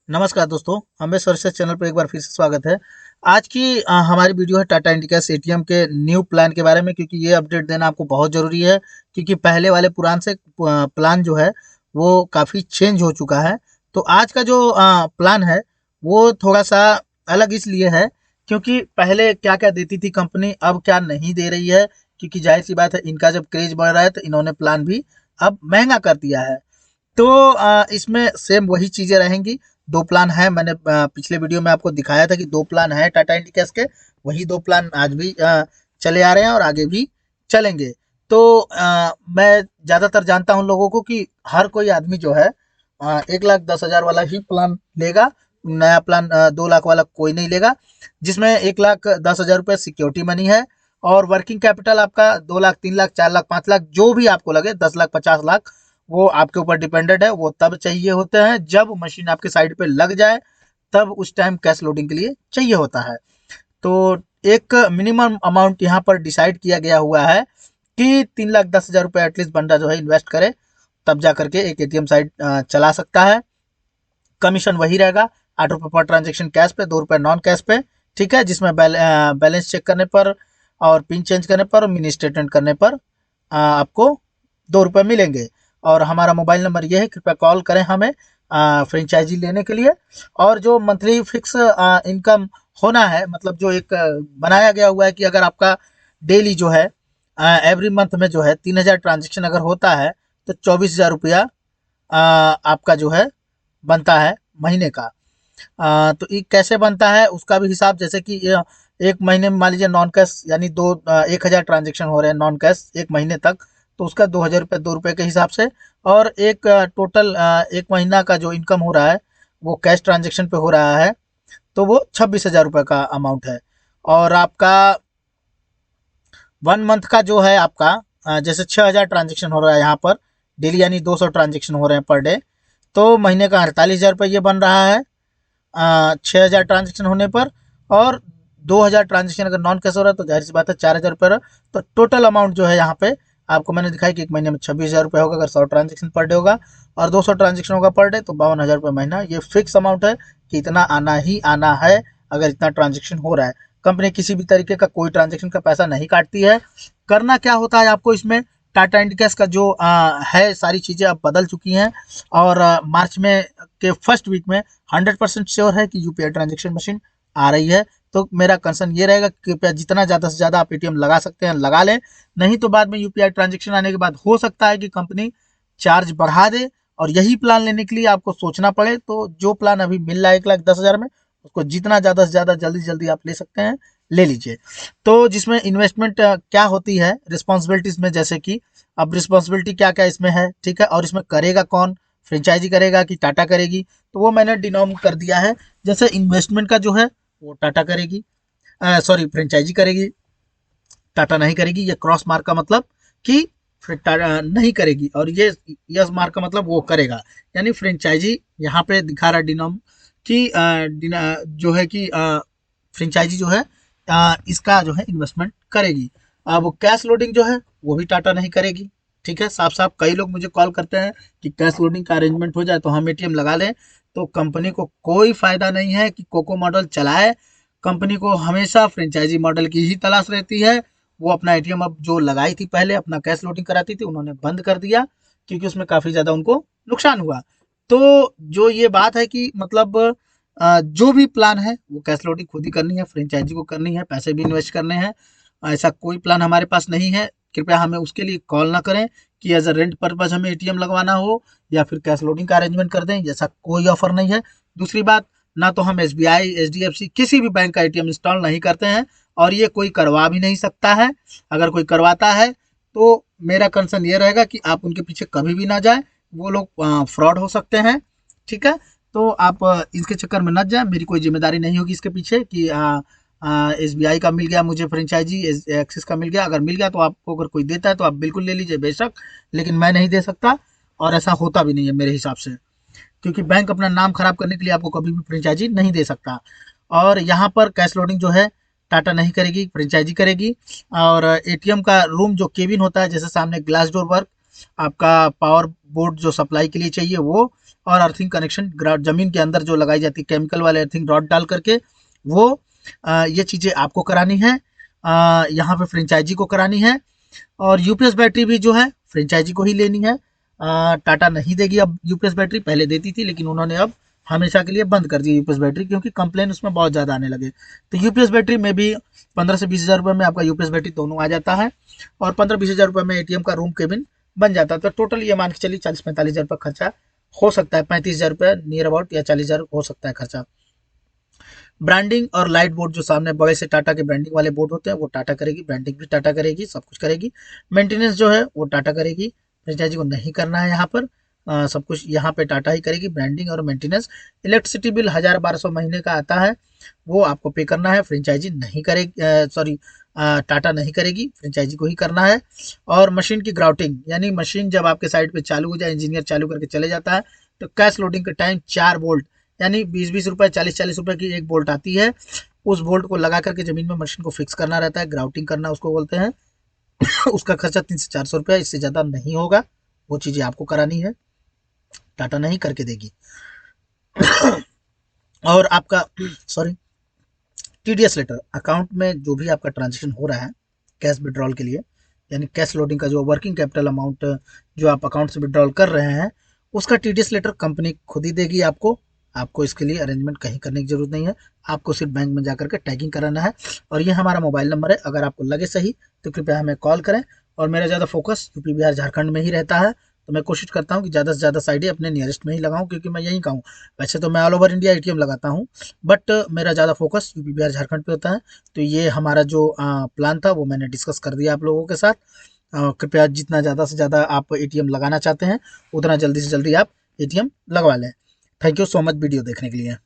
नमस्कार दोस्तों, अमृत research channel पर एक बार फिर से स्वागत है। आज की हमारी वीडियो है टाटा इंडिकास एटीएम के न्यू प्लान के बारे में, क्योंकि ये अपडेट देना आपको बहुत ज़रूरी है। क्योंकि पहले वाले पुरान से प्लान जो है वो काफ़ी चेंज हो चुका है। तो आज का जो प्लान है वो थोड़ा सा अलग इसलिए है क्योंकि पहले क्या क्या देती थी कंपनी, अब क्या नहीं दे रही है। क्योंकि जाहिर सी बात है, इनका जब क्रेज बढ़ रहा है तो इन्होंने प्लान भी अब महंगा कर दिया है। तो इसमें सेम वही चीज़ें रहेंगी। 2 प्लान हैं, मैंने पिछले वीडियो में आपको दिखाया था कि 2 प्लान हैं टाटा इंडिकास के। वही 2 प्लान आज भी चले आ रहे हैं और आगे भी चलेंगे। तो मैं ज़्यादातर जानता हूँ लोगों को कि हर कोई आदमी जो है 1,10,000 वाला ही प्लान लेगा। नया प्लान 2 लाख वाला कोई नहीं लेगा, जिसमें 1,10,000 रुपये सिक्योरिटी मनी है और वर्किंग कैपिटल आपका 2 लाख, 3 लाख, 4 लाख, 5 लाख जो भी आपको लगे, 10 लाख, 50 लाख, वो आपके ऊपर डिपेंडेंट है। वो तब चाहिए होते हैं जब मशीन आपके साइड पे लग जाए, तब उस टाइम कैश लोडिंग के लिए चाहिए होता है। तो एक मिनिमम अमाउंट यहाँ पर डिसाइड किया गया हुआ है कि 3,10,000 रुपये एटलीस्ट बंदा जो है इन्वेस्ट करे, तब जा करके एक एटीएम साइट चला सकता है। कमीशन वही रहेगा, 8 रुपये पर ट्रांजेक्शन कैश पे, 2 रुपये नॉन कैश पे। ठीक है, जिसमें बैलेंस चेक करने पर और पिन चेंज करने पर और मिनी स्टेटमेंट करने पर आपको 2 रुपये मिलेंगे। और हमारा मोबाइल नंबर ये है, कृपया कॉल करें हमें फ्रेंचाइजी लेने के लिए। और जो मंथली फिक्स इनकम होना है, मतलब जो एक बनाया गया हुआ है कि अगर आपका डेली जो है एवरी मंथ में जो है 3,000 ट्रांजेक्शन अगर होता है तो 24,000 रुपया आपका जो है बनता है महीने का। तो ये कैसे बनता है उसका भी हिसाब, जैसे कि एक महीने में मान लीजिए नॉन कैश यानी 1,000 ट्रांजेक्शन हो रहे हैं नॉन कैश एक महीने तक, तो उसका 2,000 रुपये 2 रुपये के हिसाब से। और एक टोटल एक महीना का जो इनकम हो रहा है वो कैश ट्रांजेक्शन पे हो रहा है, तो वो 26,000 रुपये का अमाउंट है। और आपका 1 मंथ का जो है आपका जैसे 6,000 ट्रांजेक्शन हो रहा है यहाँ पर डेली, यानी 200 ट्रांजेक्शन हो रहे हैं पर डे, तो महीने का 48,000 रुपये ये बन रहा है 6,000 ट्रांजेक्शन होने पर। और 2,000 ट्रांजेक्शन अगर नॉन कैश हो रहा है तो जाहिर सी बात है 4,000 रुपये रहा। तो टोटल अमाउंट जो है यहाँ पे आपको मैंने दिखाया कि एक महीने में 26,000 रुपये होगा अगर 100 ट्रांजेक्शन पर डे होगा, और 200 ट्रांजेक्शन होगा पर डे तो 52,000 रुपये महीना। ये फिक्स अमाउंट है कि इतना आना ही आना है अगर इतना ट्रांजेक्शन हो रहा है। कंपनी किसी भी तरीके का कोई ट्रांजेक्शन का पैसा नहीं काटती है। करना क्या होता है आपको इसमें, टाटा इंडिकास का जो है सारी चीज़ें अब बदल चुकी हैं। और मार्च में के फर्स्ट वीक में 100% श्योर है कि यूपीआई ट्रांजेक्शन मशीन आ रही है। तो मेरा कंसर्न ये रहेगा कि कृपया जितना ज़्यादा से ज़्यादा आप एटीएम लगा सकते हैं लगा लें। नहीं तो बाद में यूपीआई ट्रांजेक्शन आने के बाद हो सकता है कि कंपनी चार्ज बढ़ा दे और यही प्लान लेने के लिए आपको सोचना पड़े। तो जो प्लान अभी मिल रहा है 1,10,000 में, उसको जितना ज़्यादा से ज़्यादा जल्दी जल्दी आप ले सकते हैं ले लीजिए। तो जिसमें इन्वेस्टमेंट क्या होती है रिस्पॉन्सिबिलिटीज़ में, जैसे कि अब रिस्पॉन्सिबिलिटी क्या क्या इसमें है, ठीक है, और इसमें करेगा कौन, फ्रेंचाइजी करेगा कि टाटा करेगी, तो वो मैंने डिनोम कर दिया है। जैसे इन्वेस्टमेंट का जो है वो टाटा करेगी, सॉरी फ्रेंचाइजी करेगी, टाटा नहीं करेगी। ये क्रॉस मार्क का मतलब कि फिर टाटा नहीं करेगी, और ये यस मार्क का मतलब वो करेगा। यानी फ्रेंचाइजी यहाँ पे दिखा रहा है डिनोम कि जो है कि फ्रेंचाइजी जो है इसका जो है इन्वेस्टमेंट करेगी। अब कैश लोडिंग जो है वो भी टाटा नहीं करेगी। ठीक है, साफ साफ कई लोग मुझे कॉल करते हैं कि कैश लोडिंग का अरेंजमेंट हो जाए तो हम एटीएम लगा लें। तो कंपनी को कोई फायदा नहीं है कि कोको मॉडल चलाए। कंपनी को हमेशा फ्रेंचाइजी मॉडल की ही तलाश रहती है। वो अपना एटीएम अब जो लगाई थी पहले अपना कैश लोडिंग कराती थी, उन्होंने बंद कर दिया क्योंकि उसमें काफ़ी ज़्यादा उनको नुकसान हुआ। तो जो ये बात है कि मतलब जो भी प्लान है वो कैश लोडिंग खुद ही करनी है, फ्रेंचाइजी को करनी है, पैसे भी इन्वेस्ट करने हैं। ऐसा कोई प्लान हमारे पास नहीं है। कृपया हमें उसके लिए कॉल ना करें कि एज अ रेंट पर्पज हमें एटीएम लगवाना हो या फिर कैश लोडिंग का अरेंजमेंट कर दें, ऐसा कोई ऑफर नहीं है। दूसरी बात, ना तो हम एसबीआई, एचडीएफसी किसी भी बैंक का एटीएम इंस्टॉल नहीं करते हैं और ये कोई करवा भी नहीं सकता है। अगर कोई करवाता है तो मेरा कंसर्न ये रहेगा कि आप उनके पीछे कभी भी ना जाए, वो लोग फ्रॉड हो सकते हैं। ठीक है, तो आप इसके चक्कर में न जाए। मेरी कोई जिम्मेदारी नहीं होगी इसके पीछे कि एसबीआई का मिल गया मुझे फ्रेंचाइजी, एक्सिस का मिल गया। अगर मिल गया तो आपको अगर कोई देता है तो आप बिल्कुल ले लीजिए बेशक, लेकिन मैं नहीं दे सकता और ऐसा होता भी नहीं है मेरे हिसाब से। क्योंकि बैंक अपना नाम खराब करने के लिए आपको कभी भी फ्रेंचाइजी नहीं दे सकता। और यहाँ पर कैश लोडिंग जो है टाटा नहीं करेगी, फ्रेंचाइजी करेगी। और एटीएम का रूम जो केबिन होता है, जैसे सामने ग्लास डोर वर्क, आपका पावर बोर्ड जो सप्लाई के लिए चाहिए वो, और अर्थिंग कनेक्शन ज़मीन के अंदर जो लगाई जाती है केमिकल वाले अर्थिंग रॉड डाल करके वो, ये चीज़ें आपको करानी है। यहाँ पे फ्रेंचाइजी को करानी है। और यूपीएस बैटरी भी जो है फ्रेंचाइजी को ही लेनी है। टाटा नहीं देगी अब यूपीएस बैटरी, पहले देती थी लेकिन उन्होंने अब हमेशा के लिए बंद कर दी यूपीएस बैटरी, क्योंकि कंप्लेन उसमें बहुत ज़्यादा आने लगे। तो यूपीएस बैटरी में भी 15 से 20 हज़ार रुपये में आपका यूपीएस बैटरी दोनों आ जाता है, और 15-20 हज़ार रुपये में एटीएम का रूम केबिन बन जाता है। तो टोटल ये मान के चलिए 40-45 हज़ार रुपये खर्चा हो सकता है, 35 हज़ार रुपये नियर अबाउट, या 40 हज़ार हो सकता है खर्चा। ब्रांडिंग और लाइट बोर्ड जो सामने बड़े से टाटा के ब्रांडिंग वाले बोर्ड होते हैं वो टाटा करेगी, ब्रांडिंग भी टाटा करेगी, सब कुछ करेगी। मेंटेनेंस जो है वो टाटा करेगी, फ्रेंचाइजी को नहीं करना है यहाँ पर। सब कुछ यहाँ पे टाटा ही करेगी, ब्रांडिंग और मेंटेनेंस। इलेक्ट्रिसिटी बिल 1000-1200 महीने का आता है, वो आपको पे करना है, फ्रेंचाइजी नहीं करेगी, सॉरी टाटा नहीं करेगी, फ्रेंचाइजी को ही करना है। और मशीन की ग्राउटिंग, यानी मशीन जब आपके साइड पे चालू हो जाए, इंजीनियर चालू करके चले जाता है, तो कैश लोडिंग के टाइम 4 बोल्ट, यानी 20-20 रुपये 40-40 रुपये की एक बोल्ट आती है, उस बोल्ट को लगा करके ज़मीन में मशीन को फिक्स करना रहता है, ग्राउटिंग करना उसको बोलते हैं। उसका खर्चा 300 से 400 रुपया, इससे ज़्यादा नहीं होगा। वो चीज़ें आपको करानी है, टाटा नहीं करके देगी। और आपका सॉरी टीडीएस लेटर, अकाउंट में जो भी आपका ट्रांजेक्शन हो रहा है कैश विड्रॉल के लिए, यानी कैश लोडिंग का जो वर्किंग कैपिटल अमाउंट जो आप अकाउंट से विड्रॉल कर रहे हैं, उसका टीडीएस लेटर कंपनी खुद ही देगी आपको। आपको इसके लिए अरेंजमेंट कहीं करने की जरूरत नहीं है, आपको सिर्फ बैंक में जाकर के टैगिंग कराना है। और ये हमारा मोबाइल नंबर है, अगर आपको लगे सही तो कृपया हमें कॉल करें। और मेरा ज़्यादा फोकस यूपी बिहार झारखंड में ही रहता है, तो मैं कोशिश करता हूँ कि ज़्यादा से ज़्यादा साइडें अपने नियरेस्ट में ही लगाऊं, क्योंकि मैं यहीं का हूँ। वैसे तो मैं ऑल ओवर इंडिया एटीएम लगाता हूँ, बट मेरा ज़्यादा फोकस यूपी बिहार झारखंड पे होता है। तो ये हमारा जो प्लान था वो मैंने डिस्कस कर दिया आप लोगों के साथ। कृपया जितना ज़्यादा से ज़्यादा आप एटीएम लगाना चाहते हैं उतना जल्दी से जल्दी आप एटीएम लगवा लें। Thank you so much video देखने के लिए।